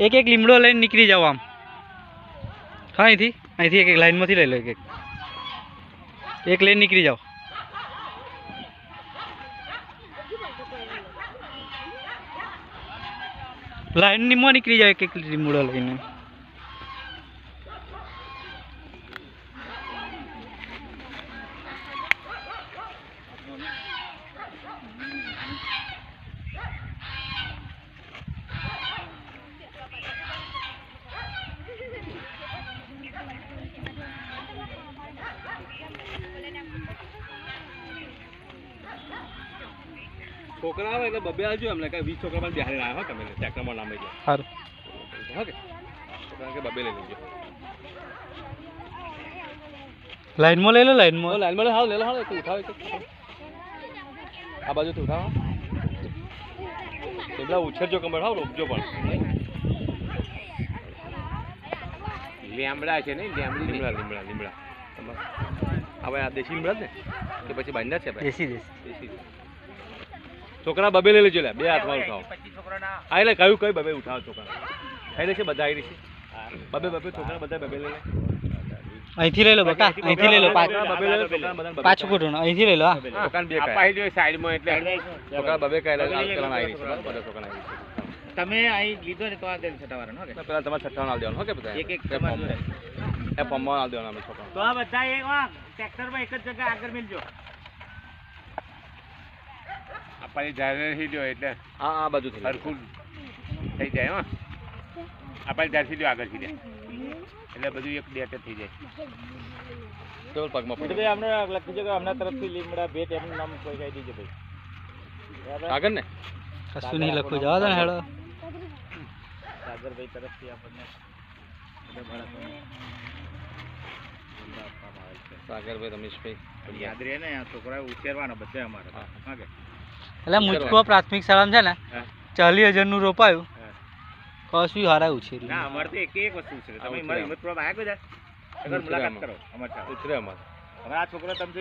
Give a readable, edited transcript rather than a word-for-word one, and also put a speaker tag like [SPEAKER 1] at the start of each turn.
[SPEAKER 1] એક એક લીમડો લઈને નીકળી જાવ આમ. હા અહીંથી એક લાઈનમાંથી લઈ લો એક લઈને નીકળી જાઓ. લાઈનમાં નીકળી જાવ એક લીમડો લઈને.
[SPEAKER 2] છોકરા આવે એટલે બબે આવજો એમને કઈ 20 છોકરા બિહારી આવ્યા તમે ટ્રેક્ટરમાં નામ લઈ જાઓ.
[SPEAKER 1] સારું
[SPEAKER 2] ઓકે છોકરા કે બબે લઈ લેજો.
[SPEAKER 1] લાઈનમાં લઈ લો લાઈનમાં.
[SPEAKER 2] લાઈનમાં હાલ લે લો હાલ ઉઠાવ આ બાજુ ઉઠાવ એમલા ઉછેરજો કમર હાવ રોકજો પણ લીમડા છે ને લીમડા હવે આ દેશી લીમડા ને કે પછી બાંધ્યા છે દેશી છોકરા બબે લઈ લેજો લે બે હાથમાં ઉઠાવો આ એટલે કયું કઈ બબે ઉઠાવો છોકરા થઈ રહેશે બધા આવી રહેશે બબે છોકરા બધા બબે લઈ લે
[SPEAKER 1] અહીંથી લઈ લો બકા અહીંથી લઈ લો પાછું કોટું અહીંથી લઈ લો. હા
[SPEAKER 2] દુકાન બે કાય જો સાઈડમાં એટલે છોકરા બબે કાય આવી રહેશે બધા છોકરા આવી રહેશે.
[SPEAKER 3] તમે અહીં લીધો ને તો આ તેલ છટાવાળા હો કે
[SPEAKER 2] પેલા તમારે છઠ્ઠાવન આલ દેવાનું હો કે બધા
[SPEAKER 3] એક તમારે
[SPEAKER 2] એ ફોર્મમાં આલ દેવાનું અમે છોકરા
[SPEAKER 3] તો આ બધા એક ટ્રેક્ટરમાં એક જ જગ્યા આગળ મિલજો. આપણે જાહેર સીધો એટલે
[SPEAKER 2] હા બાજુ
[SPEAKER 3] હરખું થઈ જાય. હા આપણે જાહેર સીધો આગળ સીધે એટલે બધું એક ડેટ થઈ જાય.
[SPEAKER 2] કેવલ પગમાં પડે
[SPEAKER 3] ભાઈ આપણે લખી છે કે આપણા તરફથી લીમડા ભેટ એમનું નામ કોઈ કહી દીધું ભાઈ
[SPEAKER 2] આગળ ને
[SPEAKER 1] કશું નહીં લખવું જવા દો ને હેડો.
[SPEAKER 3] સાગરભાઈ તરફથી આપણને
[SPEAKER 2] સાગરભાઈ રમેશભાઈ
[SPEAKER 3] યાદ રહે ને આ છોકરા ઉછેરવાના બધા અમારે. હા કે
[SPEAKER 1] એટલે મુજકો પ્રાથમિક શાળામાં છે ને 40,000 રોપાયું કશું હારા ઉછેર્યું.
[SPEAKER 3] ના અમારે તો એક વસ્તુ છે. તમે મારી હિંમતપુરા આવ્યા કોઈ અગર મુલાકાત કરો અમારે
[SPEAKER 2] ઉછરે અમારે
[SPEAKER 3] હવે આ છોકરો તમે